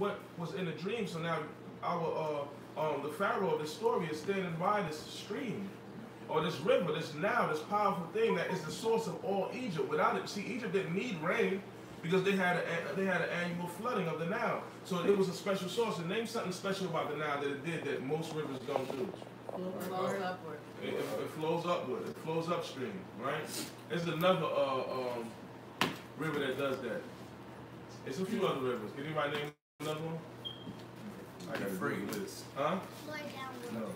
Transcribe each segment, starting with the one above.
what was in the dream. So now our the Pharaoh of this story is standing by this stream or this river, this powerful thing that is the source of all Egypt. Without it, see, Egypt didn't need rain because they had an annual flooding of the Nile. So it was a special source. And name something special about the Nile that it did that most rivers don't do. It flows upward. It flows upward. It flows upstream, right? There's another river that does that. It's a few other rivers. Can anybody name another one? I got Euphrates. Huh? No.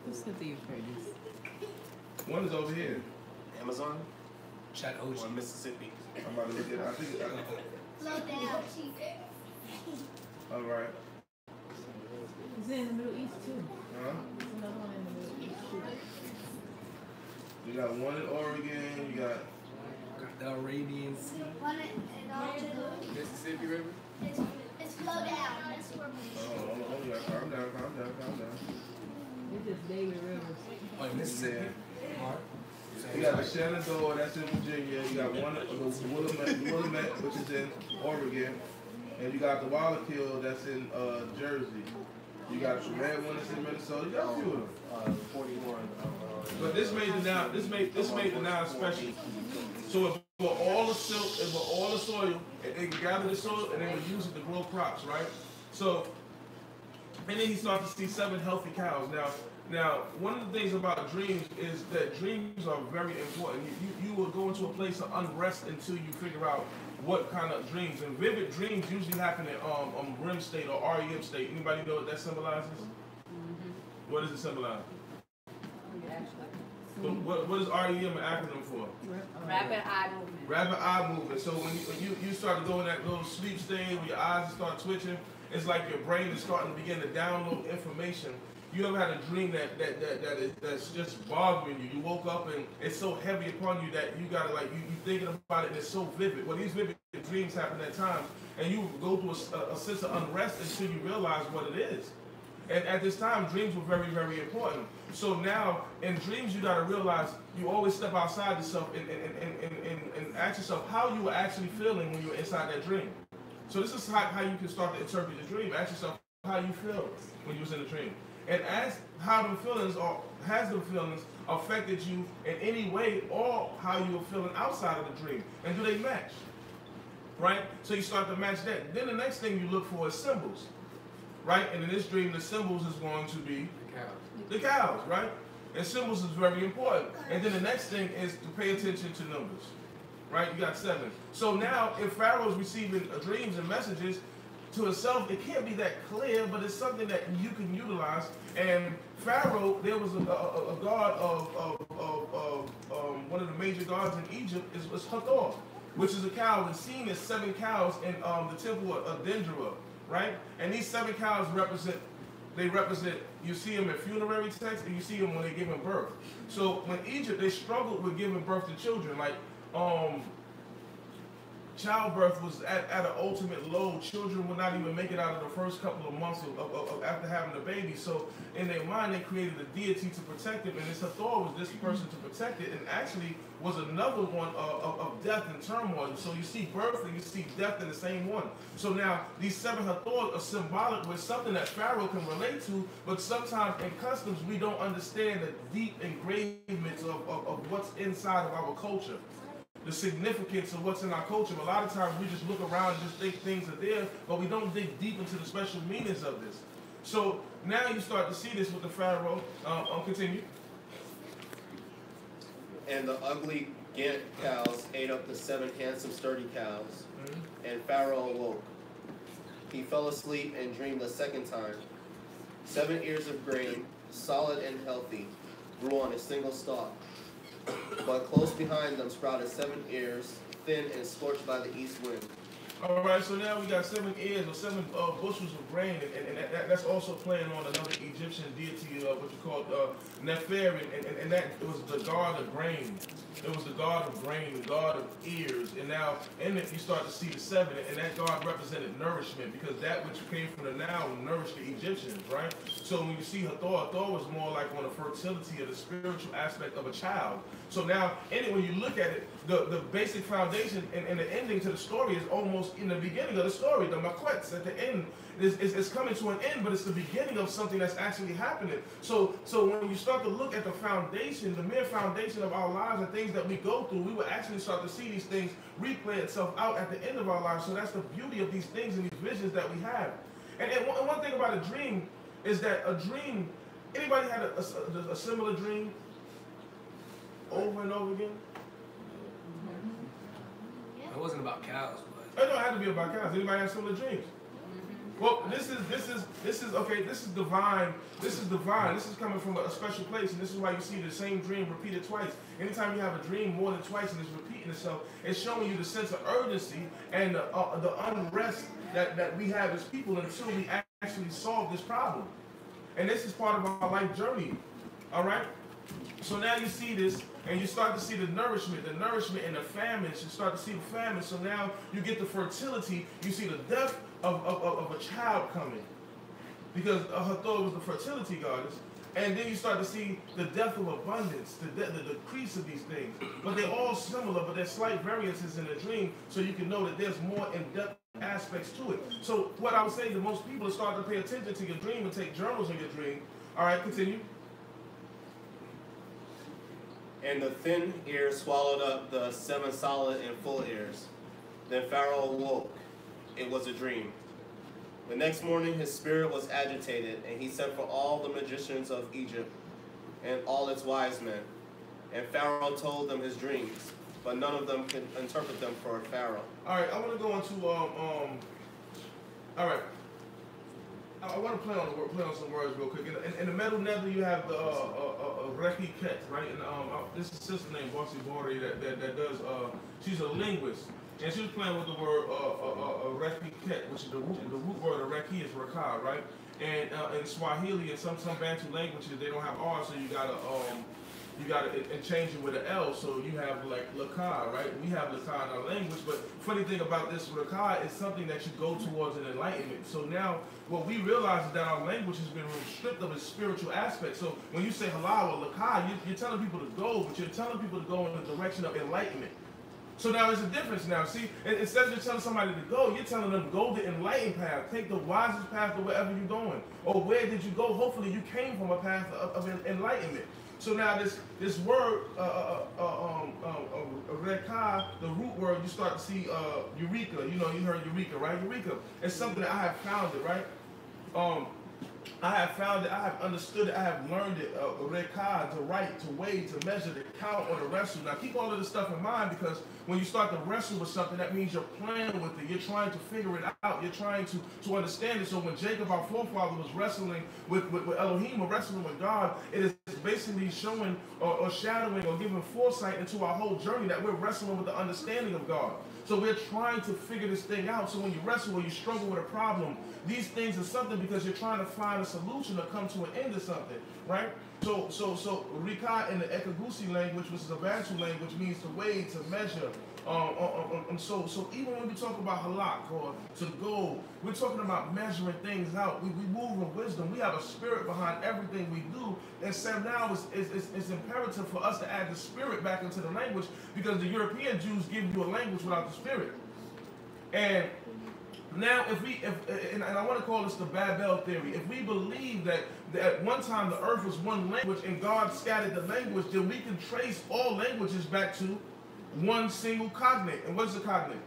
Who said the Euphrates? One is over here. Amazon? Chattahoochee. Or Mississippi? I'm about to look at it. I think it's Slow down. all right. It's in the Middle East too. Huh? There's another one in the Middle East too. You got one in Oregon. You got The Arabian Sea. Mississippi River. It's slow down. That's where oh, yeah. Calm down. It's just David Rivers. Oh, Mississippi. Mark. You got the Shenandoah, that's in Virginia. You got one, the Willamette, which is in Oregon. And you got the Wallachia, that's in Jersey. You got the red one that's in Minnesota. You got a few of them. 41. But this made the Nile special. So for all the silk and for all the soil, they gather the soil and they would use it to grow crops, right? So, and then he started to see 7 healthy cows. Now, one of the things about dreams is that dreams are very important. You will go into a place of unrest until you figure out what kind of dreams. And vivid dreams usually happen in REM state or REM state. Anybody know what that symbolizes? Mm-hmm. What does it symbolize? What is REM an acronym for? Rapid eye movement. Rapid eye movement. So when you start to go in that little sleep stage where your eyes start twitching, it's like your brain is starting to begin to download information. You ever had a dream that's just bothering you? You woke up and it's so heavy upon you that you gotta you thinking about it and it's so vivid. Well, these vivid dreams happen at times, and you go through a sense of unrest until you realize what it is. And at this time, dreams were very, very important. So now, in dreams, you got to realize you always step outside yourself and ask yourself how you were actually feeling when you were inside that dream. So this is how you can start to interpret the dream. Ask yourself how you feel when you was in the dream. And ask how the feelings has the feelings affected you in any way or how you were feeling outside of the dream. And do they match? Right? So you start to match that. Then the next thing you look for is symbols. Right? And in this dream, the symbols is going to be the cows, right? And symbols is very important. And then the next thing is to pay attention to numbers, right? You got 7. So now, if Pharaoh's receiving dreams and messages to himself, it can't be that clear, but it's something that you can utilize. And Pharaoh, there was a god of one of the major gods in Egypt is Hathor, which is a cow, and seen as 7 cows in the temple of Dendera. Right? And these 7 cows represent, you see them in funerary texts and you see them when they're giving birth. So when Egypt, they struggled with giving birth to children. Like, childbirth was at an ultimate low. Children would not even make it out of the first couple of months of after having a baby. So in their mind, they created a deity to protect them. And this Hathor was this person to protect it, and actually was another one of death and turmoil. So you see birth and you see death in the same one. So now these 7 Hathors are symbolic with something that Pharaoh can relate to, but sometimes in customs we don't understand the deep engravements of what's inside of our culture. The significance of what's in our culture. A lot of times we just look around and just think things are there, but we don't dig deep into the special meanings of this. So now you start to see this with the Pharaoh. Continue. And the ugly Gant cows ate up the 7 handsome sturdy cows, and Pharaoh awoke. He fell asleep and dreamed a second time. 7 ears of grain, solid and healthy, grew on a single stalk. But close behind them sprouted 7 ears, thin and scorched by the east wind. All right, so now we got 7 ears or 7 bushels of grain, and that's also playing on another Egyptian deity, what you call Nefer, and that it was the god of grain. It was the god of grain, the god of ears, and now in it you start to see the 7, and that god represented nourishment, because that which came from the Nile nourished the Egyptians, right? So when you see Hathor, Hathor was more like on the fertility of the spiritual aspect of a child. So now in it, when you look at it, the basic foundation and the ending to the story is almost in the beginning of the story. The miketz at the end is coming to an end, but it's the beginning of something that's actually happening. So when you start to look at the foundation, the mere foundation of our lives and things that we go through, we will actually start to see these things replay itself out at the end of our lives. So that's the beauty of these things and these visions that we have. And one thing about a dream is that a dream, anybody had a similar dream over and over again? It wasn't about cows, It don't have to be about cows. Anybody have similar dreams? Well, this is okay. This is divine. This is divine. This is coming from a special place, and this is why you see the same dream repeated twice. Anytime you have a dream more than twice and it's repeating itself, it's showing you the sense of urgency and the unrest that we have as people until we actually solve this problem. And this is part of our life journey. All right. So now you see this, and you start to see the nourishment and the famine. You start to see the famine. So now you get the fertility. You see the death of a child coming, because HaTorah was the fertility goddess. And then you start to see the death of abundance, the decrease of these things. But they're all similar, but there's slight variances in the dream, so you can know that there's more in-depth aspects to it. So what I would say to most people is start to pay attention to your dream and take journals of your dream. All right, continue. And the thin ear swallowed up the 7 solid and full ears. Then Pharaoh awoke. It was a dream. The next morning his spirit was agitated, and he sent for all the magicians of Egypt and all its wise men. And Pharaoh told them his dreams, but none of them could interpret them for Pharaoh. All right, I want to go into all right. I want to play on some words real quick. In the middle nether, you have the miketz, right? And this is a sister named Bossy Bori that does. She's a linguist, and she was playing with the word miketz, which is the root word of reki is rakah, right? And in Swahili and some Bantu languages, they don't have R, so you gotta and change it with an L, so you have like lakah, right? We have lakah in our language, but funny thing about this lakah is something that you go towards an enlightenment. So now what we realize is that our language has been stripped of its spiritual aspect. So when you say halal or lakah, you're telling people to go, but you're telling people to go in the direction of enlightenment. So now there's a difference now. See, instead of just telling somebody to go, you're telling them go the enlightened path. Take the wisest path to wherever you're going. Or where did you go? Hopefully you came from a path of enlightenment. So now this word, rekah, the root word, you start to see eureka. You know, you heard eureka, right? Eureka. It's something that I have found it, right? I have found it, I have understood it, I have learned it, rekah, to write, to weigh, to measure, to count, or to wrestle. Now keep all of this stuff in mind, because when you start to wrestle with something, that means you're playing with it, you're trying to figure it out, you're trying to understand it. So when Jacob, our forefather, was wrestling with Elohim, or wrestling with God, it is basically showing or shadowing or giving foresight into our whole journey, that we're wrestling with the understanding of God. So we're trying to figure this thing out. So when you wrestle or you struggle with a problem, these things are something because you're trying to find a solution or come to an end of something, right? So Rika in the Ekagusi language, which is a Bantu language, means to weigh, to measure. So even when we talk about halak or to go, we're talking about measuring things out. We move with wisdom. We have a spirit behind everything we do. And so now it's imperative for us to add the spirit back into the language, because the European Jews give you a language without the spirit. And now, and I want to call this the Babel theory. If we believe that at one time the earth was one language and God scattered the language, then we can trace all languages back to one single cognate. And what's the cognate?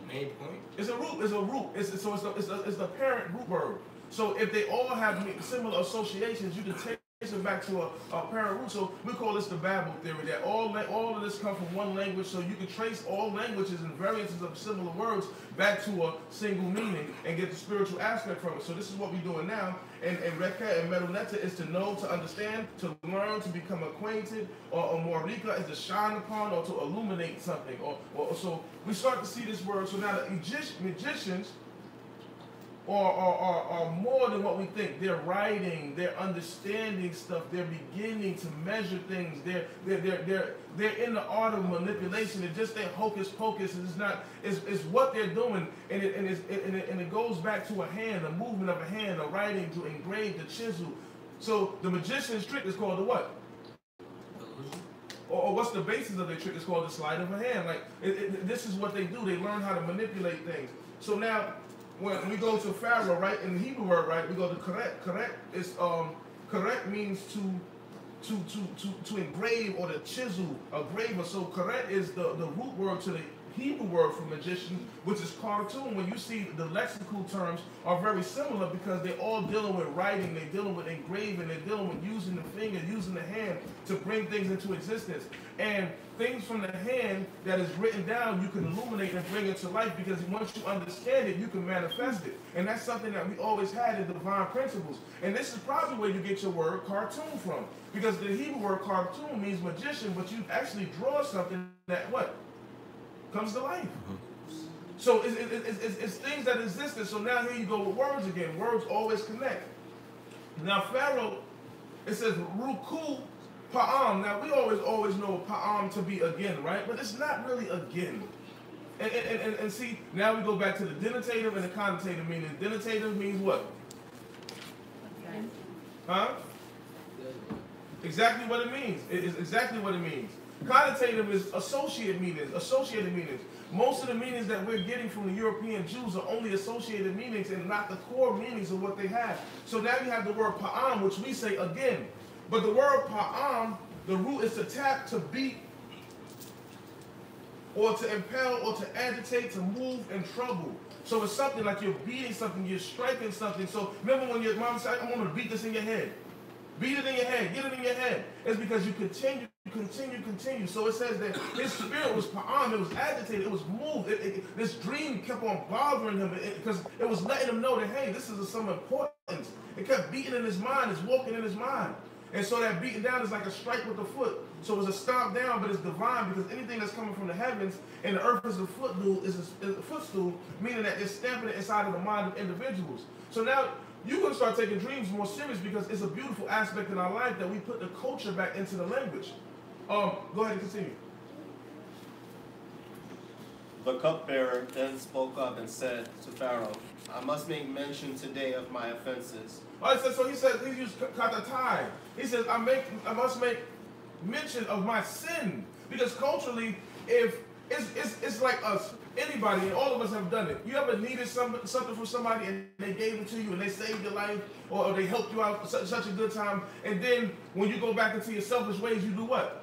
Main point. It's a root. It's a root. It's the parent root word. So if they all have similar associations, you can take it back to a parent root. So we call this the Babel theory, that all of this comes from one language, so you can trace all languages and variances of similar words back to a single meaning and get the spiritual aspect from it. So this is what we're doing now. And Reka and Meroneta is to know, to understand, to learn, to become acquainted, or Morika is to shine upon or to illuminate something. Or so we start to see this word. So now the magicians are more than what we think. They're writing, they're understanding stuff, they're beginning to measure things, they're in the art of manipulation. It's just their hocus pocus. It's what they're doing, and it goes back to a hand, a movement of a hand, a writing, to engrave, the chisel. So the magician's trick is called the what? or what's the basis of their trick? It's called the sleight of a hand. Like this is what they do. They learn how to manipulate things. So now, when we go to Pharaoh, right, in the Hebrew word, right, we go to correct. Correct is correct means to engrave or to chisel a graver. So correct is the root word to the Hebrew word for magician, which is cartoon. When you see the lexical terms are very similar because they're all dealing with writing, they're dealing with engraving, they're dealing with using the finger, using the hand to bring things into existence. And things from the hand that is written down, you can illuminate and bring it to life, because once you understand it, you can manifest it. And that's something that we always had in divine principles. And this is probably where you get your word cartoon from, because the Hebrew word cartoon means magician, but you actually draw something that what? Comes to life. So it's things that existed. So now here you go with words again. Words always connect. Now Pharaoh, it says Ruku Pa'am. Now we always know Pa'am to be again, right? But it's not really again. And see, now we go back to the denotative and the connotative meaning. Denotative means what? Huh? Exactly what it means. It is exactly what it means. Connotative is associated meanings. Most of the meanings that we're getting from the European Jews are only associated meanings and not the core meanings of what they have. So now you have the word pa'am, which we say again. But the word pa'am, the root is to tap, to beat, or to impel, or to agitate, to move and trouble. So it's something like you're beating something, you're striking something. So remember when your mom said, I want to beat this in your head. Beat it in your head, get it in your head. It's because you continue. So it says that his spirit was pa'am, it was agitated, it was moved. This dream kept on bothering him because it was letting him know that, hey, this is of some importance. It kept beating in his mind, it's walking in his mind. And so that beating down is like a strike with the foot. So it's a stomp down, but it's divine, because anything that's coming from the heavens and the earth is a footstool, meaning that it's stamping it inside of the mind of individuals. So now you're going to start taking dreams more serious, because it's a beautiful aspect in our life that we put the culture back into the language. Go ahead and continue. The cupbearer then spoke up and said to Pharaoh, I must make mention today of my offenses. All right, so he says, he used katatai. He says, I must make mention of my sin. Because culturally, if it's like us, anybody, and all of us have done it. You ever needed something from somebody and they gave it to you and they saved your life, or they helped you out such a good time, and then when you go back into your selfish ways, you do what?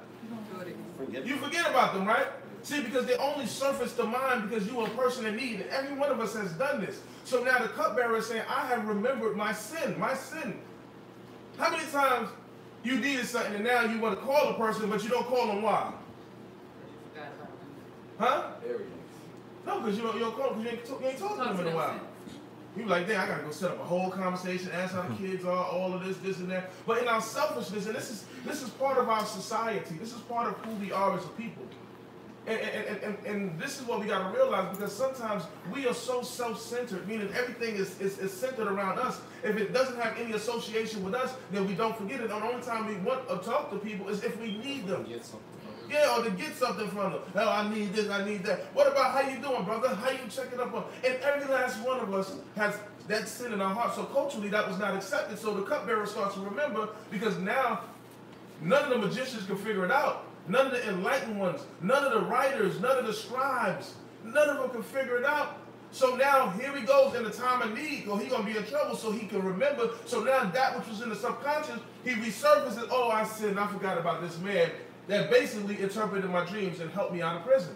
You forget about them, right? See, because they only surface the mind because you are a person in need, and every one of us has done this. So now the cupbearer is saying, I have remembered my sin, my sin. How many times you needed something and now you want to call a person, but you don't call them? Why? Huh? No, because you don't call them, because you ain't talking to them in a while. You like, dang, I gotta go set up a whole conversation, ask how the kids are, all of this and that. But in our selfishness, and this is part of our society. This is part of who we are as a people. And this is what we gotta realize, because sometimes we are so self-centered, meaning everything is centered around us. If it doesn't have any association with us, then we don't forget it. And the only time we want to talk to people is if we need them. Yeah, or to get something from them. Oh, I need this, I need that. What about how you doing, brother? How you checking up on? And every last one of us has that sin in our heart. So culturally, that was not accepted. So the cupbearer starts to remember, because now none of the magicians can figure it out. None of the enlightened ones, none of the writers, none of the scribes, none of them can figure it out. So now here he goes in the time of need, or he's going to be in trouble, so he can remember. So now that which was in the subconscious, he resurfaces, oh, I sinned, I forgot about this man that basically interpreted my dreams and helped me out of prison.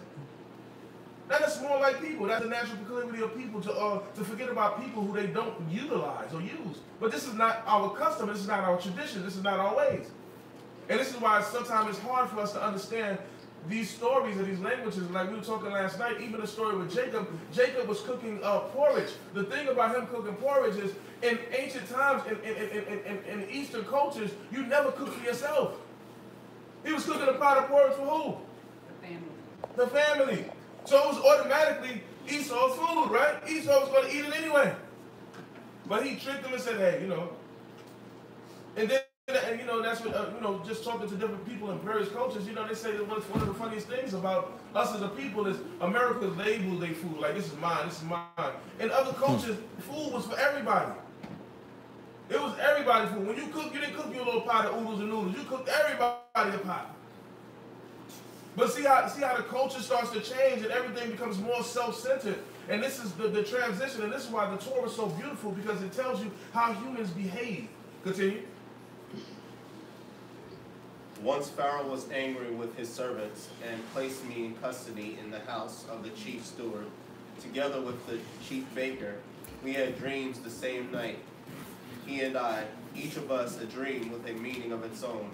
Now that's more like people. That's the natural proclivity of people to forget about people who they don't utilize or use. But this is not our custom. This is not our tradition. This is not our ways. And this is why sometimes it's hard for us to understand these stories and these languages. Like we were talking last night, even the story with Jacob. Jacob was cooking porridge. The thing about him cooking porridge is, in ancient times, in Eastern cultures, you never cook for yourself. He was cooking a pot of porridge for who? The family. The family. So it was automatically Esau's food, right? Esau was going to eat it anyway. But he tricked him and said, hey, and then, that's what, just talking to different people in various cultures, they say that one of the funniest things about us as a people is America labels their food like, this is mine, this is mine. In other cultures, food was for everybody. It was everybody's food. When you cook, you didn't cook your little pot of oodles and noodles. You cooked everybody a pot. But see how the culture starts to change and everything becomes more self-centered. And this is the transition, and this is why the Torah is so beautiful, because it tells you how humans behave. Continue. Once Pharaoh was angry with his servants and placed me in custody in the house of the chief steward, together with the chief baker. We had dreams the same night. He and I, each of us a dream with a meaning of its own.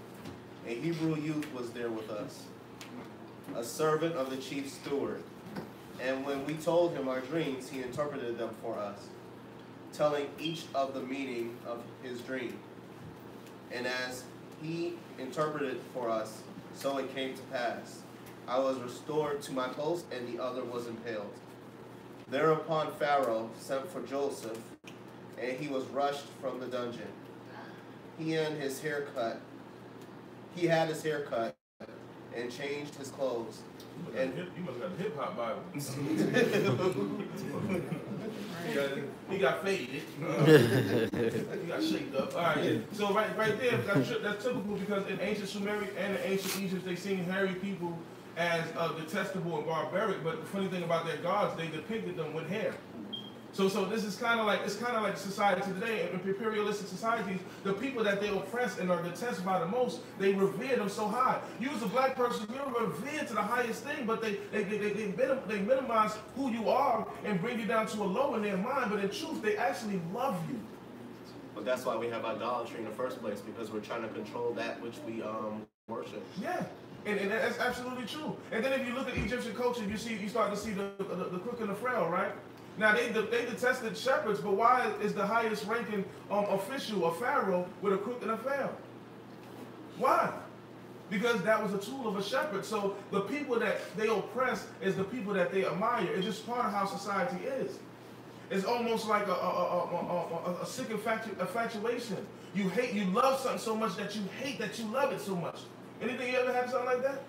A Hebrew youth was there with us, a servant of the chief steward. And when we told him our dreams, he interpreted them for us, telling each of the meaning of his dream. And as he interpreted for us, so it came to pass. I was restored to my post, and the other was impaled. Thereupon Pharaoh sent for Joseph, and he was rushed from the dungeon. He had his hair cut, and changed his clothes. And you must have got a hip hop Bible. He got faded. He got shaped up. All right. So right there, that's typical, because in ancient Shomrey and in ancient Egypt, they seen hairy people as detestable and barbaric. But the funny thing about their gods, they depicted them with hair. So this is kind of like society today. In imperialistic societies, the people that they oppress and are detested by the most, they revere them so high. You as a black person, you're revered to the highest thing, but they minimize who you are and bring you down to a low in their mind. But in truth, they actually love you. But that's why we have idolatry in the first place, because we're trying to control that which we worship. Yeah. And that's absolutely true. And then if you look at Egyptian culture, you start to see the crook and the frail, right? Now, they detested shepherds, but why is the highest ranking official a pharaoh with a crook and a frail? Why? Because that was a tool of a shepherd. So the people that they oppress is the people that they admire. It's just part of how society is. It's almost like a sick infatuation. You love something so much that you hate that you love it so much. Anything you ever had something like that?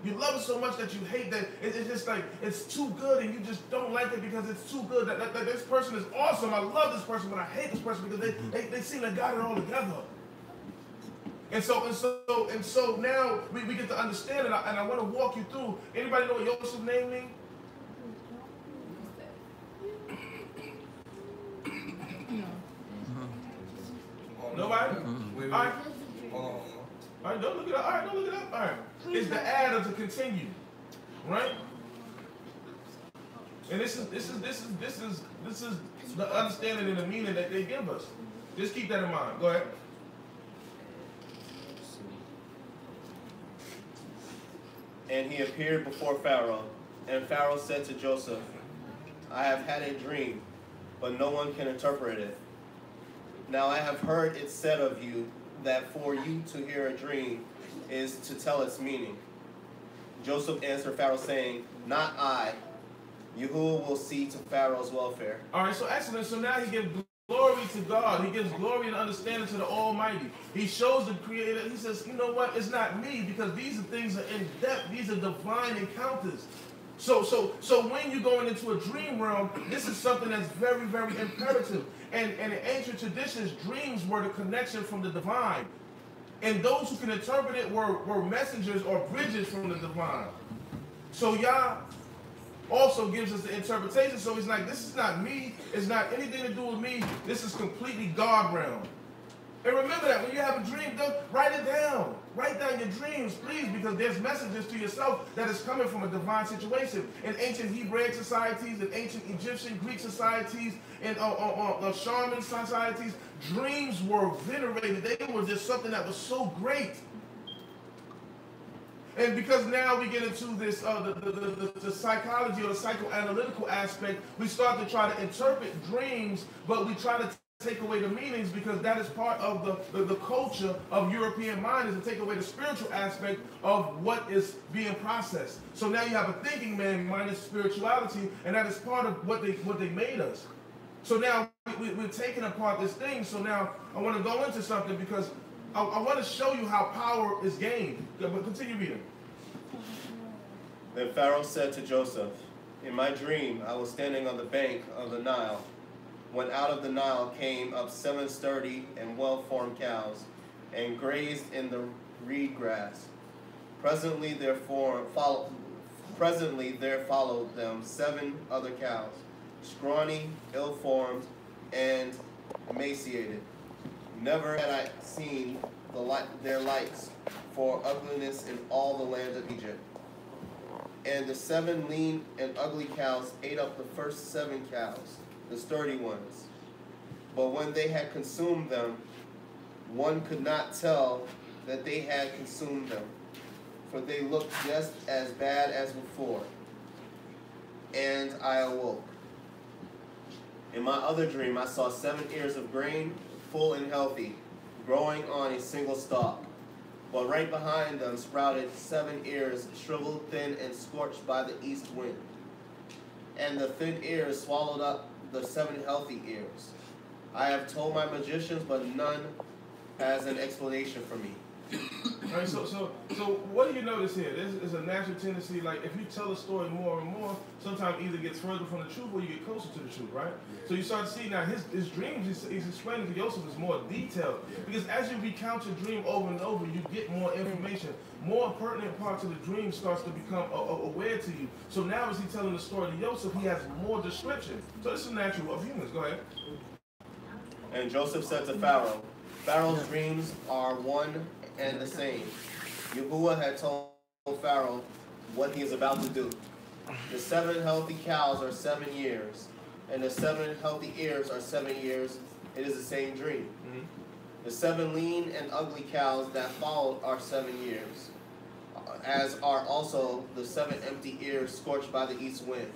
You love it so much that you hate that it's just like, it's too good and you just don't like it because it's too good. That this person is awesome. I love this person, but I hate this person because they seem to got it all together. And so now we get to understand it, and I want to walk you through. Anybody know what Joseph's name means? Nobody? Wait. All right. Hold on. All right, don't look it up. All right, don't look it up. All right. It's the add or to continue, right? And this is the understanding and the meaning that they give us. Just keep that in mind. Go ahead. And he appeared before Pharaoh, and Pharaoh said to Joseph, I have had a dream, but no one can interpret it. Now I have heard it said of you that for you to hear a dream is to tell its meaning. Joseph answered Pharaoh, saying, Not I. Yahuwah will see to Pharaoh's welfare. All right, so excellent. So now he gives glory to God. He gives glory and understanding to the Almighty. He shows the Creator. He says, you know what? It's not me, because these things are in depth. These are divine encounters. So when you're going into a dream realm, this is something that's very, very imperative. And in ancient traditions, dreams were the connection from the divine. And those who can interpret it were messengers or bridges from the divine. So Yah also gives us the interpretation. So he's like, this is not me. It's not anything to do with me. This is completely God realm. And remember that when you have a dream, write it down. Write down your dreams, please, because there's messages to yourself that is coming from a divine situation. In ancient Hebraic societies, in ancient Egyptian, Greek societies, in shaman societies, dreams were venerated. They were just something that was so great. And because now we get into this, the psychology or the psychoanalytical aspect, we start to try to interpret dreams, but we try to take away the meanings, because that is part of the culture of European mind, is to take away the spiritual aspect of what is being processed. So now you have a thinking man minus spirituality, and that is part of what they made us. So now we're taking apart this thing. So now I want to go into something, because I want to show you how power is gained. But continue reading. Then Pharaoh said to Joseph, In my dream I was standing on the bank of the Nile, when out of the Nile came up 7 sturdy and well-formed cows, and grazed in the reed grass. Presently there followed them 7 other cows, scrawny, ill-formed, and emaciated. Never had I seen their lights for ugliness in all the land of Egypt. And the 7 lean and ugly cows ate up the first 7 cows, the sturdy ones. But when they had consumed them, one could not tell that they had consumed them, for they looked just as bad as before. And I awoke. In my other dream, I saw 7 ears of grain, full and healthy, growing on a single stalk. But right behind them sprouted 7 ears, shriveled thin and scorched by the east wind. And the thin ears swallowed up the 7 healthy ears. I have told my magicians, but none has an explanation for me. All right, so what do you notice here? There's a natural tendency, like if you tell a story more and more, sometimes either gets further from the truth or you get closer to the truth, right? Yeah. So you start to see now his dreams, he's explaining to Joseph is more detailed. Yeah. Because as you recount your dream over and over, you get more information. More pertinent parts of the dream starts to become aware to you. So now as he's telling the story to Joseph, he has more description. So this is natural of humans. Go ahead. And Joseph said to Pharaoh, Pharaoh's dreams are one and the same. Yahuwah had told Pharaoh what he is about to do. The 7 healthy cows are 7 years, and the 7 healthy ears are 7 years. It is the same dream. Mm-hmm. The 7 lean and ugly cows that followed are 7 years, as are also the 7 empty ears scorched by the east wind.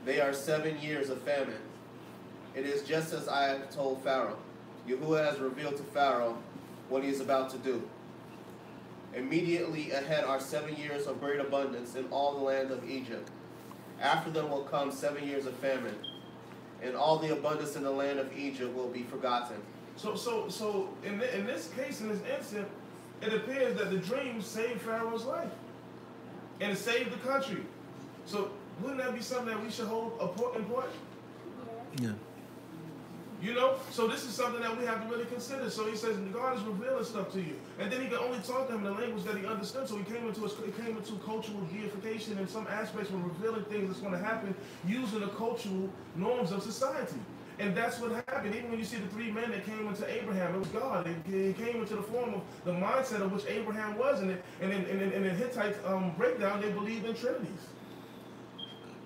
They are 7 years of famine. It is just as I have told Pharaoh. Yahuwah has revealed to Pharaoh what he is about to do. Immediately ahead are 7 years of great abundance in all the land of Egypt. After them will come 7 years of famine, and all the abundance in the land of Egypt will be forgotten. So in this case, in this instant, it appears that the dream saved Pharaoh's life, and it saved the country. So wouldn't that be something that we should hold important? Yeah. You know, so this is something that we have to really consider. So he says, God is revealing stuff to you. And then he could only talk to him in the language that he understood. So he came into cultural deification, and some aspects were revealing things that's going to happen using the cultural norms of society. And that's what happened. Even when you see the 3 men that came into Abraham, it was God. It came into the form of the mindset of which Abraham was. And in the Hittite breakdown, they believed in trinities.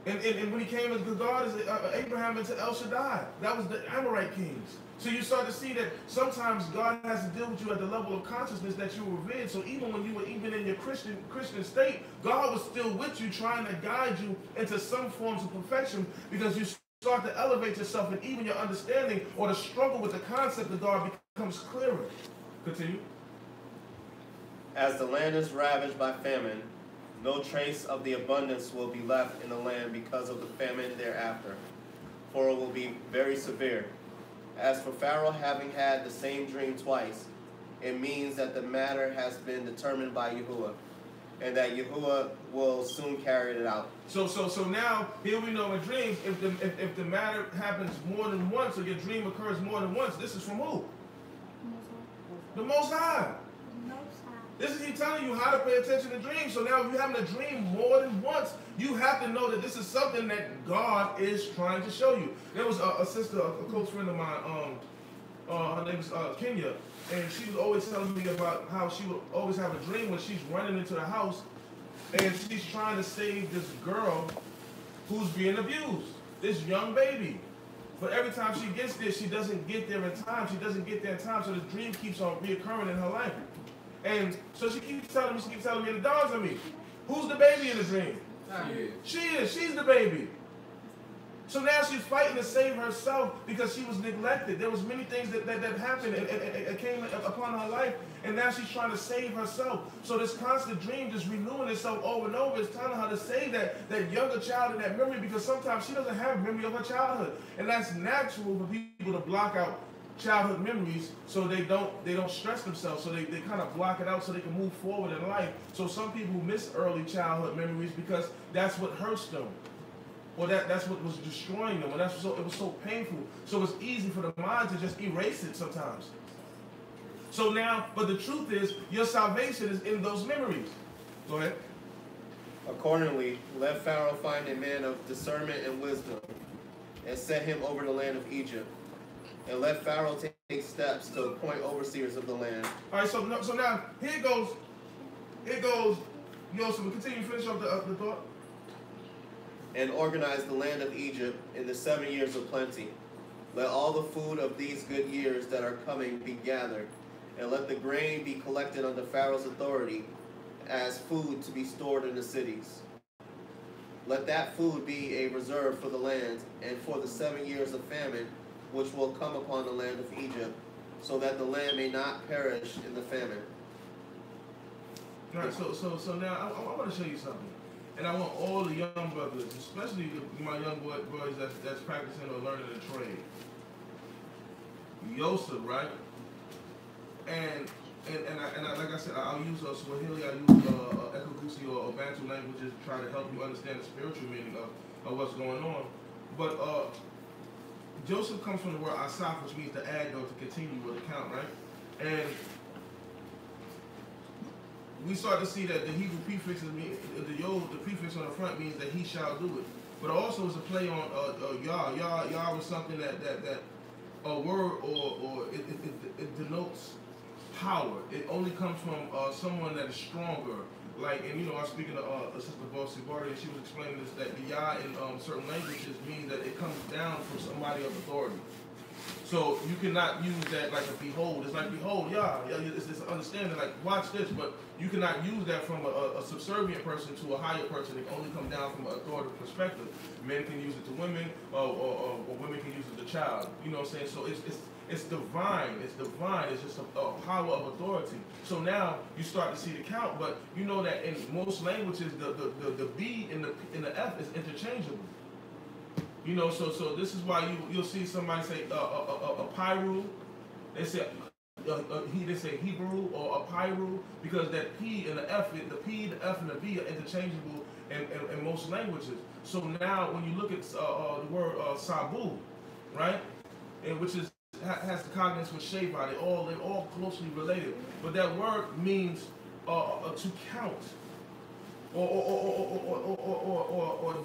And when he came as God, Abraham into El Shaddai, that was the Amorite kings. So you start to see that sometimes God has to deal with you at the level of consciousness that you were revered. So even when you were even in your Christian state, God was still with you, trying to guide you into some forms of perfection, because you start to elevate yourself, and even your understanding or the struggle with the concept of God becomes clearer. Continue. As the land is ravaged by famine, no trace of the abundance will be left in the land because of the famine thereafter, for it will be very severe. As for Pharaoh having had the same dream twice, it means that the matter has been determined by Yahuwah, and that Yahuwah will soon carry it out. So now, here we know in dreams, if the matter happens more than once, or your dream occurs more than once, this is from who? The Most High. This is he telling you how to pay attention to dreams. So now if you're having a dream more than once, you have to know that this is something that God is trying to show you. There was a sister, a close friend of mine, her name is Kenya, and she was always telling me about how she would always have a dream when she's running into the house, and she's trying to save this girl who's being abused, this young baby. But every time she gets there, she doesn't get there in time. She doesn't get there in time, so the dream keeps on reoccurring in her life. And so she keeps telling me, and it dawns on me, who's the baby in the dream? She is. She's the baby. So now she's fighting to save herself because she was neglected. There was many things that happened and came upon her life, and now she's trying to save herself. So this constant dream just renewing itself over and over is telling her to save that younger child in that memory, because sometimes she doesn't have memory of her childhood. And that's natural for people to block out childhood memories, so they don't stress themselves, so they kind of block it out so they can move forward in life. So some people miss early childhood memories because that's what hurts them, or that's what was destroying them, and it was so painful. So it's easy for the mind to just erase it sometimes. So now, but the truth is, your salvation is in those memories. Go ahead. Accordingly, let Pharaoh find a man of discernment and wisdom, and set him over the land of Egypt. And let Pharaoh take steps to appoint overseers of the land. All right, so now here goes. So we continue to finish up the thought. And organize the land of Egypt in the 7 years of plenty. Let all the food of these good years that are coming be gathered, and let the grain be collected under Pharaoh's authority as food to be stored in the cities. Let that food be a reserve for the land and for the 7 years of famine which will come upon the land of Egypt, so that the land may not perish in the famine. All right, so now I want to show you something. And I want all the young brothers, especially my young boys that's practicing or learning a trade. Yosef, right? And like I said, I'll use Swahili, I use Ekugusi or Bantu languages to try to help you understand the spiritual meaning of what's going on. But Joseph comes from the word asaf, which means to add or to continue or to count, right? And we start to see that the Hebrew prefixes mean the prefix on the front means that he shall do it. But also it's a play on Yah. Yah was something that a word or it denotes power. It only comes from someone that is stronger. Like, and you know, I was speaking to Sister Bossy Barty, and she was explaining this, that the Yah in certain languages means that it comes down from somebody of authority. So you cannot use that like a behold. It's like behold, Yah. It's this understanding, like watch this, but you cannot use that from a subservient person to a higher person. It only comes down from an authoritative perspective. Men can use it to women, or women can use it to child. You know what I'm saying? So it's divine. It's divine. It's just a power of authority. So now you start to see the count, but you know that in most languages, the B and the F is interchangeable. You know, so this is why you'll see somebody say a pyru. They say they say Hebrew or a pyru, because that P and the F, the P, the F, and the B are interchangeable in most languages. So now when you look at the word sabu, right, and which is has the cognates with sheva, they're all closely related. But that word means to count. Or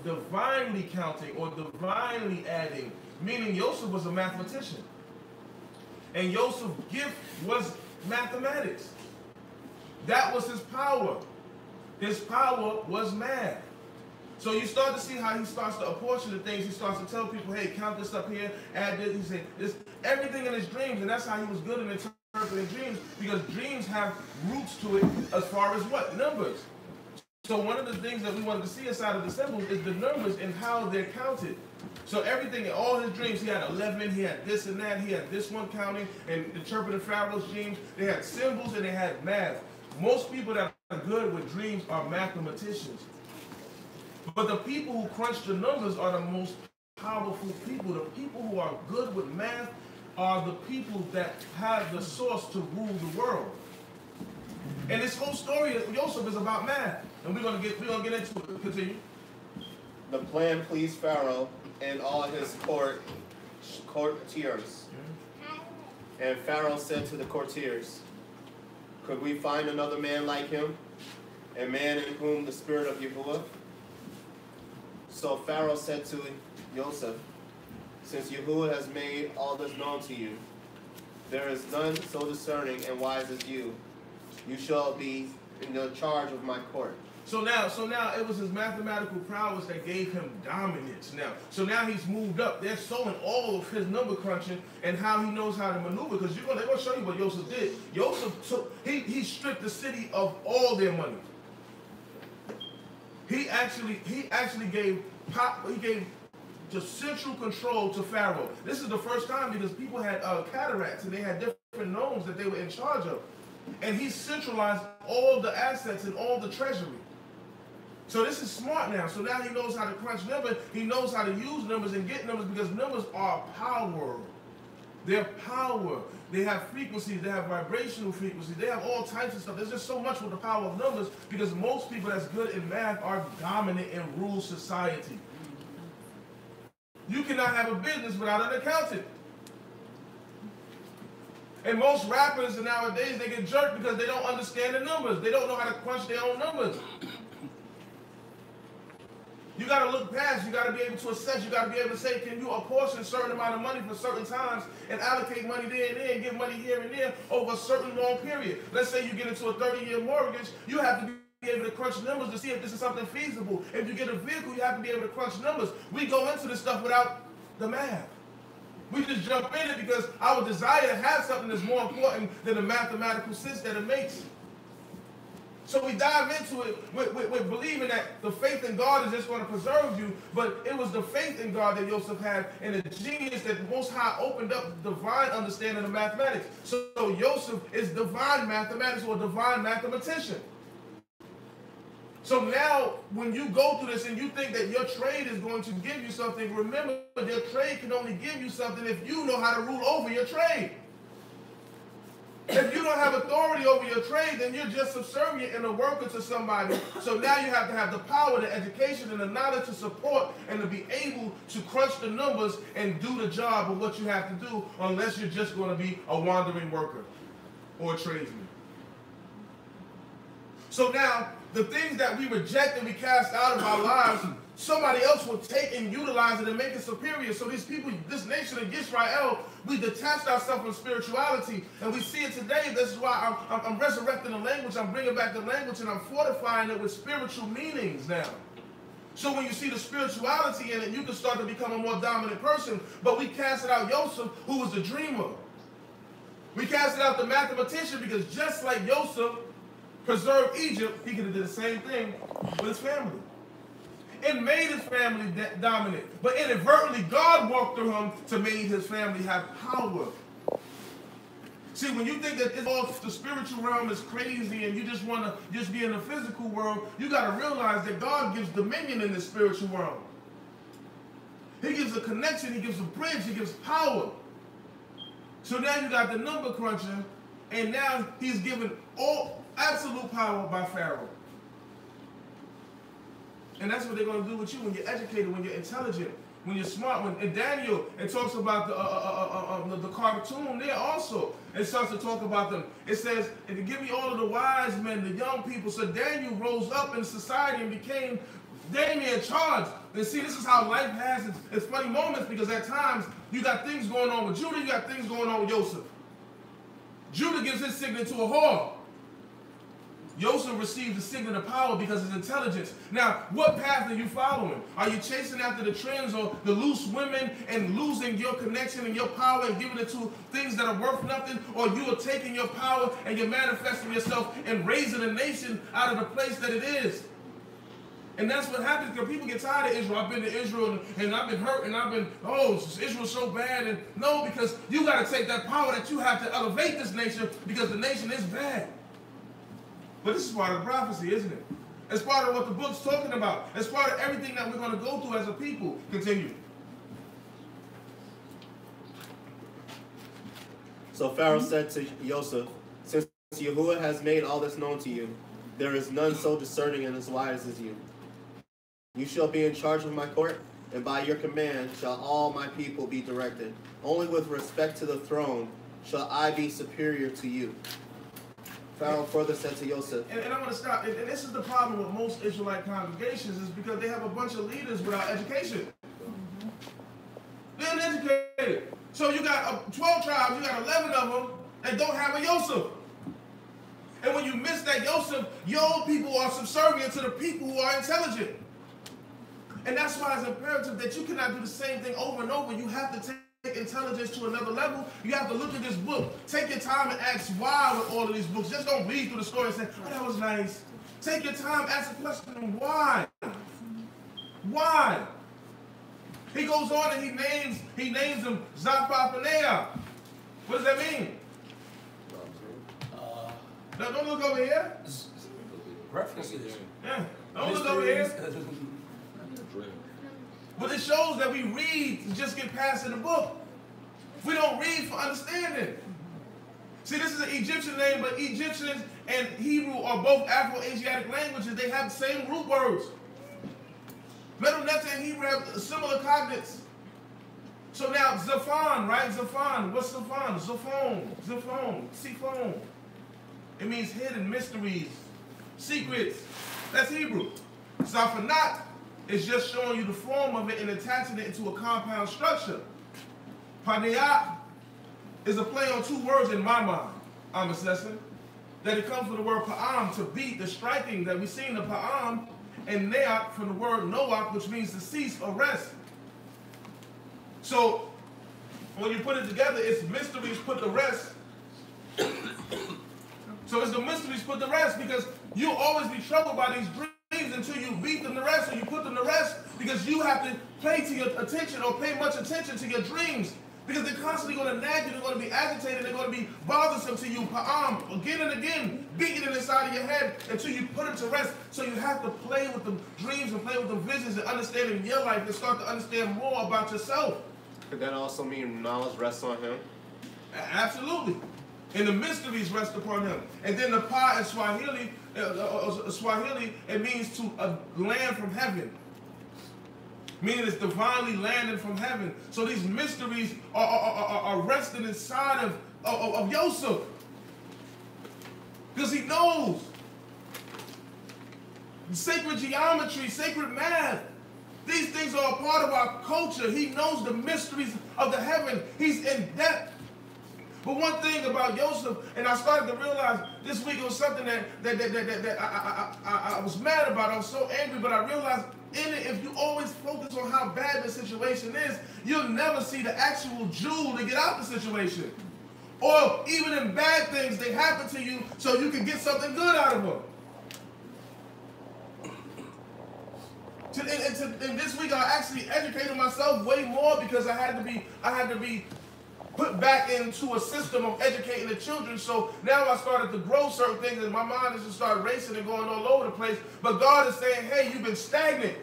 divinely counting, or divinely adding, meaning Joseph was a mathematician. And Joseph's gift was mathematics. That was his power. His power was math. So you start to see how he starts to apportion the things. He starts to tell people, hey, count this up here, add this. He said, this, everything in his dreams, and that's how he was good in interpreting dreams, because dreams have roots to it as far as what? Numbers. So one of the things that we wanted to see inside of the symbols is the numbers and how they're counted. So everything in all his dreams, he had 11, he had this and that, he had this one counting, and interpreting Pharaoh's dreams. They had symbols and they had math. Most people that are good with dreams are mathematicians. But the people who crunch the numbers are the most powerful people. The people who are good with math are the people that have the source to rule the world. And this whole story of Joseph is about math. And we're gonna get into it. Continue. The plan pleased Pharaoh and all his courtiers. And Pharaoh said to the courtiers, could we find another man like him, a man in whom the spirit of Yahuwah? So Pharaoh said to Joseph, since Yahuwah has made all this known to you, there is none so discerning and wise as you. You shall be in the charge of my court. So now it was his mathematical prowess that gave him dominance now. So now he's moved up. They're showing all of his number crunching and how he knows how to maneuver, because they're going to show you what Joseph did. Joseph he stripped the city of all their money. He actually gave the central control to Pharaoh. This is the first time, because people had cataracts and they had different nomes that they were in charge of. And he centralized all the assets and all the treasury. So this is smart now. So now he knows how to crunch numbers. He knows how to use numbers and get numbers, because numbers are power. They're power. They have frequencies. They have vibrational frequencies. They have all types of stuff. There's just so much with the power of numbers, because most people that's good in math are dominant and rule society. You cannot have a business without an accountant. And most rappers nowadays, they get jerked because they don't understand the numbers. They don't know how to crunch their own numbers. You got to look past. You got to be able to assess. You got to be able to say, can you apportion a certain amount of money for certain times and allocate money there and there and give money here and there over a certain long period. Let's say you get into a 30-year mortgage. You have to be able to crunch numbers to see if this is something feasible. If you get a vehicle, you have to be able to crunch numbers. We go into this stuff without the math. We just jump in it because our desire to have something that's more important than the mathematical sense that it makes. So we dive into it with believing that the faith in God is just going to preserve you, but it was the faith in God that Joseph had and the genius that Most High opened up divine understanding of mathematics. So Joseph is divine mathematics or divine mathematician. So now, when you go through this and you think that your trade is going to give you something, remember, your trade can only give you something if you know how to rule over your trade. If you don't have authority over your trade, then you're just subservient and a worker to somebody. So now you have to have the power, the education, and the knowledge to support and to be able to crunch the numbers and do the job of what you have to do, unless you're just going to be a wandering worker or a tradesman. So now, the things that we reject and we cast out of our lives, somebody else will take and utilize it and make it superior. So these people, this nation of Israel, we detached ourselves from spirituality. And we see it today. This is why I'm resurrecting the language. I'm bringing back the language and I'm fortifying it with spiritual meanings now. So when you see the spirituality in it, you can start to become a more dominant person. But we casted out Joseph, who was the dreamer. We casted out the mathematician because just like Joseph preserved Egypt, he could have did the same thing with his family. It made his family dominant. But inadvertently, God walked through him to make his family have power. See, when you think that it's all the spiritual realm is crazy and you just want to just be in the physical world, you got to realize that God gives dominion in the spiritual realm. He gives a connection, he gives a bridge, he gives power. So now you got the number cruncher, and now he's given all absolute power by Pharaoh. And that's what they're going to do with you when you're educated, when you're intelligent, when you're smart. When in Daniel, it talks about the cartoon there also. It starts to talk about them. It says, if you give me all of the wise men, the young people. So Daniel rose up in society and became Damien in charge. And see, this is how life has its funny moments, because at times you got things going on with Judah, you got things going on with Joseph. Judah gives his signet to a whore. Joseph received the signet of power because of his intelligence. Now, what path are you following? Are you chasing after the trends or the loose women and losing your connection and your power and giving it to things that are worth nothing? Or you are taking your power and you're manifesting yourself and raising a nation out of the place that it is? And that's what happens because people get tired of Israel. I've been to Israel and I've been hurt and I've been, oh, Israel's so bad. And no, because you got to take that power that you have to elevate this nation because the nation is bad. But this is part of the prophecy, isn't it? It's part of what the book's talking about. It's part of everything that we're going to go through as a people. Continue. So Pharaoh said to Joseph, since Yahuwah has made all this known to you, there is none so discerning and as wise as you. You shall be in charge of my court, and by your command shall all my people be directed. Only with respect to the throne shall I be superior to you. Pharaoh further said to Joseph. And I'm going to stop. And this is the problem with most Israelite congregations, is because they have a bunch of leaders without education. They're uneducated. So you got 12 tribes, you got 11 of them that don't have a Joseph. And when you miss that Joseph, your people are subservient to the people who are intelligent. And that's why it's imperative that you cannot do the same thing over and over. You have to take intelligence to another level. You have to look at this book. Take your time and ask why with all of these books. Just don't read through the story and say, oh, that was nice. Take your time, ask the question, why? Why? He goes on and he names them Zaphapanea. What does that mean? Don't look over here. References. Yeah. Don't look over here. But it shows that we read to just get past in the book. We don't read for understanding. See, this is an Egyptian name, but Egyptians and Hebrew are both Afro-Asiatic languages. They have the same root words. Medu Neter and Hebrew have similar cognates. So now Zephon, right? Zephon. What's Zephon? Zephon. It means hidden mysteries, secrets. That's Hebrew. Zaphanat is just showing you the form of it and attaching it into a compound structure. Paneah is a play on two words in my mind, I'm assessing. That it comes from the word pa'am, to beat, the striking that we see in the pa'am, and ne'ak from the word noach, which means to cease or rest. So when you put it together, it's mysteries put to rest. So it's the mysteries put to rest, because you'll always be troubled by these dreams until you beat them to rest, or you put them to rest, because you have to pay to your attention or pay much attention to your dreams. Because they're constantly going to nag you, they're going to be agitated, they're going to be bothersome to you, pa'am, again and again, beating it inside of your head until you put them to rest. So you have to play with the dreams and play with the visions and understanding your life and start to understand more about yourself. Could that also mean knowledge rests on him? Absolutely. And the mysteries rest upon him. And then the pa in Swahili, it means to land from heaven. Meaning it's divinely landed from heaven. So these mysteries are resting inside of Yosef. Because he knows. Sacred geometry, sacred math. These things are a part of our culture. He knows the mysteries of the heaven. He's in depth. But one thing about Yosef, and I started to realize this week, it was something that I was mad about. I was so angry, but I realized in it, if you always focus on how bad the situation is, you'll never see the actual jewel to get out the situation. Or even in bad things, they happen to you so you can get something good out of them. And this week, I actually educated myself way more, because I had to be put back into a system of educating the children. So now I started to grow certain things, and my mind has just started racing and going all over the place. But God is saying, hey, you've been stagnant.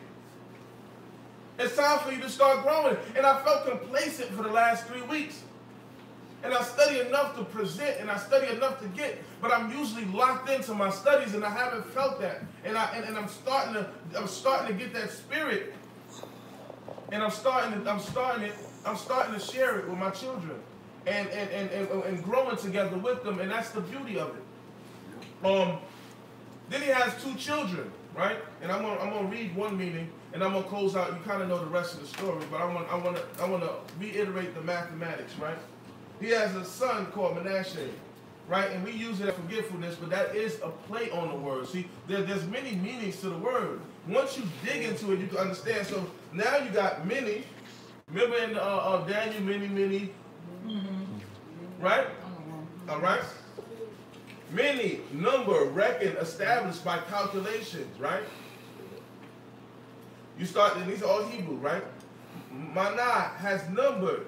It's time for you to start growing. And I felt complacent for the last 3 weeks. And I study enough to present, and I study enough to get, but I'm usually locked into my studies, and I haven't felt that. And I'm starting to get that spirit, and I'm starting to share it with my children, and growing together with them, and that's the beauty of it. Then he has 2 children, right? And I'm gonna read one meaning, and I'm gonna close out. You kind of know the rest of the story, but I want to reiterate the mathematics, right? He has a son called Manasseh, right? And we use it as forgetfulness, but that is a play on the word. See, there's many meanings to the word. Once you dig into it, you can understand. So now you got many. Remember in Daniel, many, right? All right. Many, number, reckon, established by calculations, right? You start, and these are all Hebrew, right? Mana has numbered.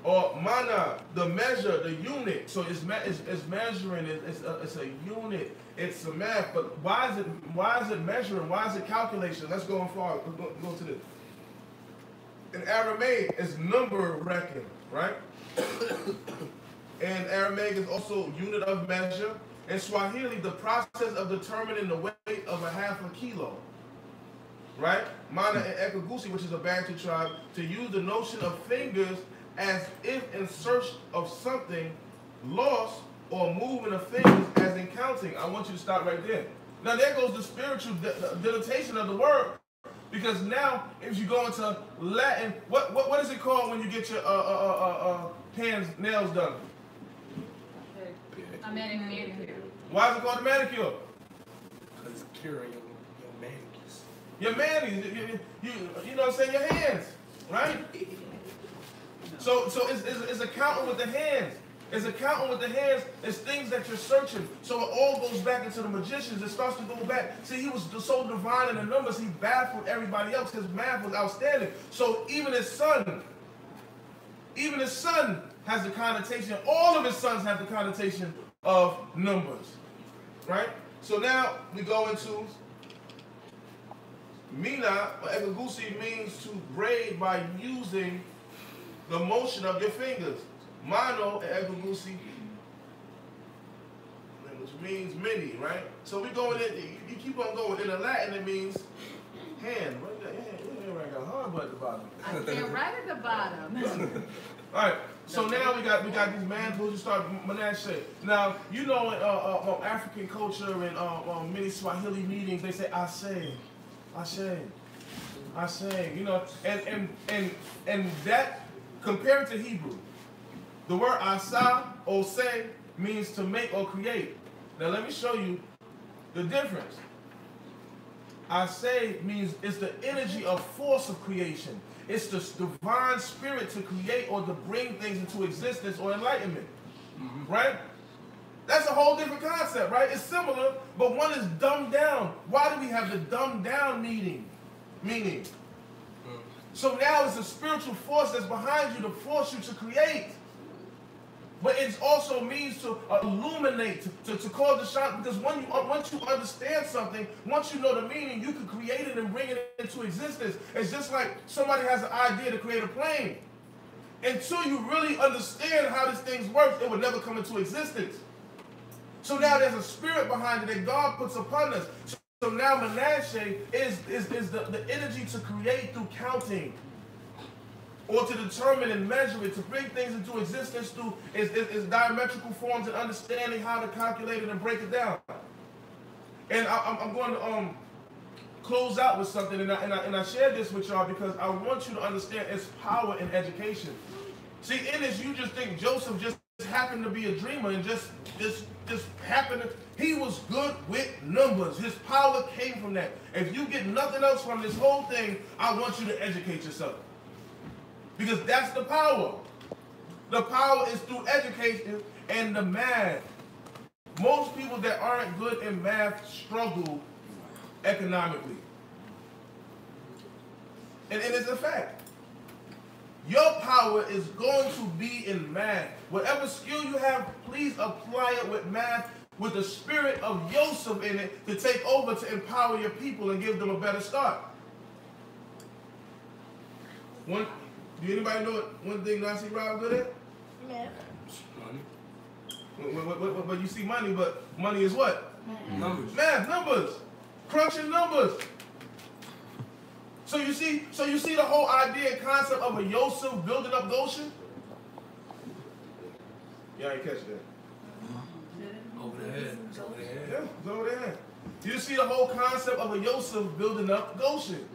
Or mana, the measure, the unit. So it's measuring. It's a unit. It's a math. But why is it measuring? Why is it calculation? Let's go on forward. Let's go to this. In Aramaic, it's number reckon, right? And Aramaic is also unit of measure. In Swahili, the process of determining the weight of a half a kilo, right? Mana and Ekagusi, which is a Bantu tribe, to use the notion of fingers as if in search of something lost, or movement of fingers as in counting. I want you to stop right there. Now there goes the spiritual denotation of the word, because now if you go into Latin, what is it called when you get your hands, nails done? A manicure. Why is it called a manicure? Because it's curing your manicures. Your manis, you know what I'm saying, your hands, right? So it's accounting with the hands. It's accounting with the hands. It's things that you're searching. So it all goes back into the magicians. It starts to go back. See, he was so divine in the numbers, he baffled everybody else. His math was outstanding. So even his son has the connotation. All of his sons have the connotation of numbers, right? So now we go into Mina, or Ekagusi, means to braid by using the motion of your fingers. Mano and Ekagusi, which means many, right? So we going in, you keep on going. In the Latin, it means hand. Right there, right there, at the bottom. I stand right at the bottom. All right. So now we got these mantles. You start Manasseh. Now you know in African culture and many Swahili meetings they say I say. You know, and that compared to Hebrew, the word asa or say means to make or create. Now let me show you the difference. I say means it's the energy of force of creation. It's the divine spirit to create or to bring things into existence or enlightenment. Right? That's a whole different concept, right? It's similar, but one is dumbed down. Why do we have the dumbed down meaning? So now it's a spiritual force that's behind you to force you to create. But it also means to illuminate, to cause the shine. Because once you understand something, once you know the meaning, you can create it and bring it into existence. It's just like somebody has an idea to create a plane. Until you really understand how this thing works, it will never come into existence. So now there's a spirit behind it that God puts upon us. So now Manasseh is the energy to create through counting. Or to determine and measure it, to bring things into existence through its diametrical forms and understanding how to calculate it and break it down. And I'm going to close out with something, and I share this with y'all because I want you to understand its power in education. See, in this, you just think Joseph just happened to be a dreamer and just happened to, he was good with numbers. His power came from that. If you get nothing else from this whole thing, I want you to educate yourself. Because that's the power. The power is through education and the math. Most people that aren't good in math struggle economically. And it's a fact. Your power is going to be in math. Whatever skill you have, please apply it with math, with the spirit of Joseph in it to take over to empower your people and give them a better start. Do anybody know one thing Nancy Rob good at? Math. Money. But you see money, but money is what? Numbers. Math, numbers. Crunching numbers. So you see the whole idea and concept of a Yosef building up Goshen? Yeah, I ain't catch that. Over the head. It's over the head. Yeah, it's over there. You see the whole concept of a Yosef building up Goshen.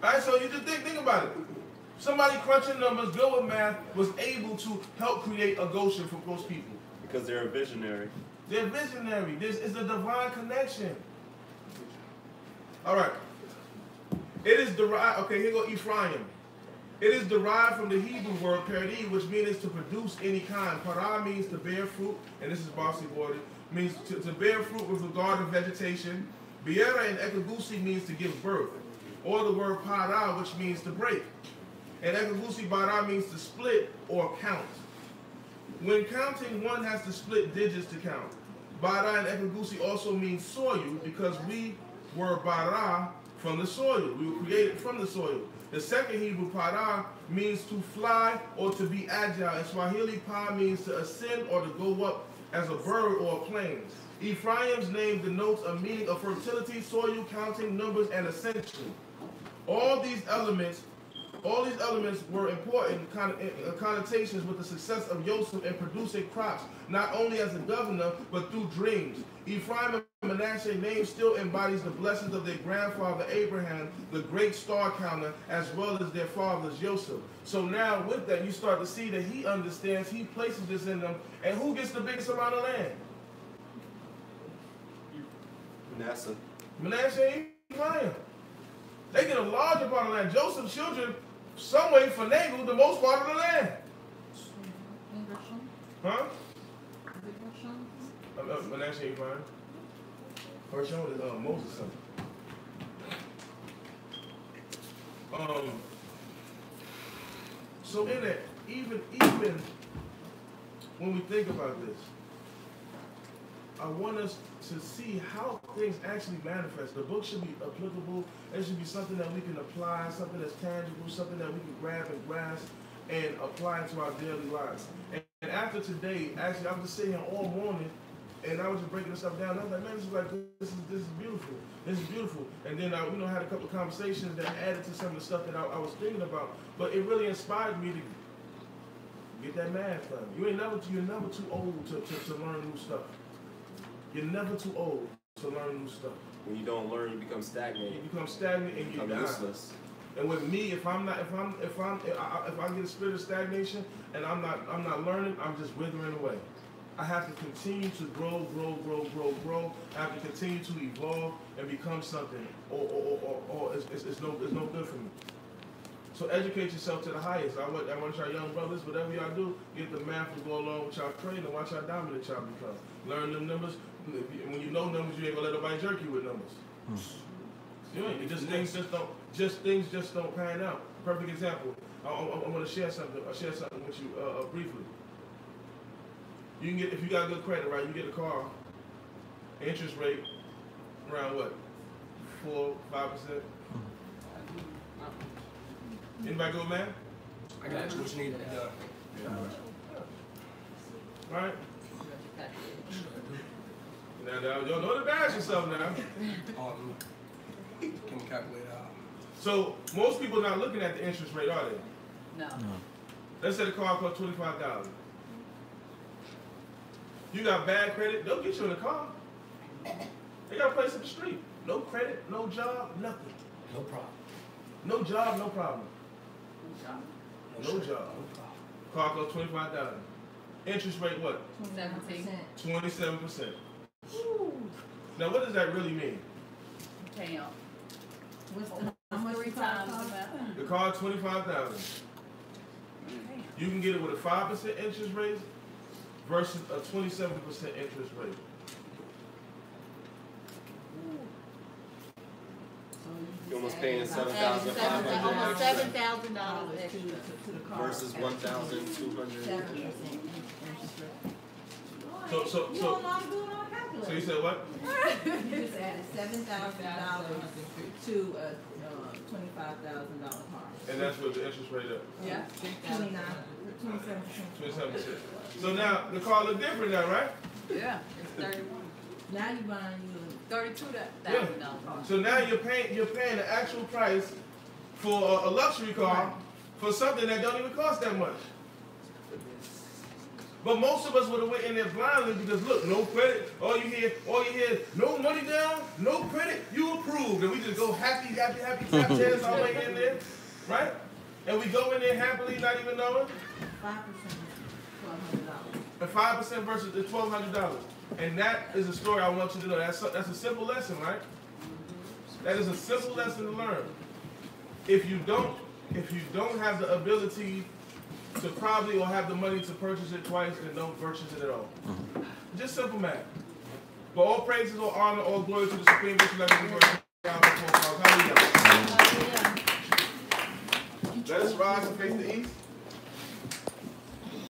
All right, so you just think about it. Somebody crunching numbers, good with math, was able to help create a Goshen for most people. Because they're a visionary. They're visionary. This is a divine connection. All right. It is derived, okay, here go Ephraim. It is derived from the Hebrew word perdi, which means to produce any kind. Para means to bear fruit, and this is bossy worded, means to bear fruit with regard to vegetation. Biera and ekagusi means to give birth. Or the word para, which means to break. And ekagusi bara means to split or count. When counting, one has to split digits to count. Bara and ekagusi also mean soil because we were bara from the soil. We were created from the soil. The second Hebrew para means to fly or to be agile. In Swahili, pa means to ascend or to go up as a bird or a plane. Ephraim's name denotes a meaning of fertility, soil, counting, numbers, and ascension. All these elements were important connotations with the success of Joseph in producing crops, not only as a governor, but through dreams. Ephraim and Manasseh's name still embodies the blessings of their grandfather Abraham, the great star counter, as well as their fathers Joseph. So now with that, you start to see that he understands, he places this in them, and who gets the biggest amount of land? Manasseh and Ephraim. They get a larger part of land. Joseph's children, some way finagle the most part of the land. Huh? Manasseh and Ephraim. Hershon is Moses' son. So in that, even when we think about this, I want us to see how things actually manifest. The book should be applicable. It should be something that we can apply, something that's tangible, something that we can grab and grasp and apply into our daily lives. And after today, actually, I'm just sitting here all morning And I was just breaking this stuff down. I was like, man, this is beautiful. This is beautiful. And then I, had a couple of conversations that added to some of the stuff that I was thinking about. But it really inspired me to get that math done. You're never too old to learn new stuff. You're never too old to learn new stuff. When you don't learn, you become stagnant. You become stagnant and you die. Useless. And with me, if I get a spirit of stagnation and I'm not learning, I'm just withering away. I have to continue to grow. I have to continue to evolve and become something, or it's no good for me. So educate yourself to the highest. I want y'all young brothers, whatever y'all do, get the math to go along with y'all trade and watch how dominant y'all become. Learn them numbers. When you know numbers, you ain't gonna let nobody jerk you with numbers. You ain't. Things just don't pan out. Perfect example. I want to share something. I'll share something with you briefly. You can get, if you got good credit, right? You get a car. Interest rate around what? 4-5%. Anybody go, man? I got you. What you need to do? Right? Now, y'all don't embarrass yourself now. Can we calculate out? So most people not looking at the interest rate, are they? No. Let's say the car costs $25. You got bad credit, they'll get you in the car. They got a place up the street. No credit, no job, nothing. No problem. No job, no problem. No job. Car costs $25. Interest rate what? 27%. Now what does that really mean? Pay off. How much 3 times the amount. The car $25,000. You can get it with a 5% interest rate versus a 27% interest rate. You're almost paying $7,500 Almost extra $7,000 extra to the car. versus $1,200. So You don't know how to do it on a calculator. So you said what? You just added $7,000 to a $25,000 car. And that's what the interest rate is. Yeah. 27%. 27%. So now the car look different now, right? Yeah, it's 31. Now you buying you $32,000. So now you're paying the actual price for a luxury car for something that don't even cost that much. But most of us would have went in there blindly because look, no credit. All you hear is no money down, no credit, you approved. And we just go happy, tap chairs all the way in there, right? And we go in there happily, not even knowing. 5% $1,200. And 5% versus the $1,200. And that is a story I want you to know. That's a simple lesson, right? That is a simple lesson to learn. If you don't have the ability to probably or have the money to purchase it twice, then don't purchase it at all. Just simple math. But all praises, all honor, all glory to the Supreme Wisdom. Hallelujah. Let us rise and face the east.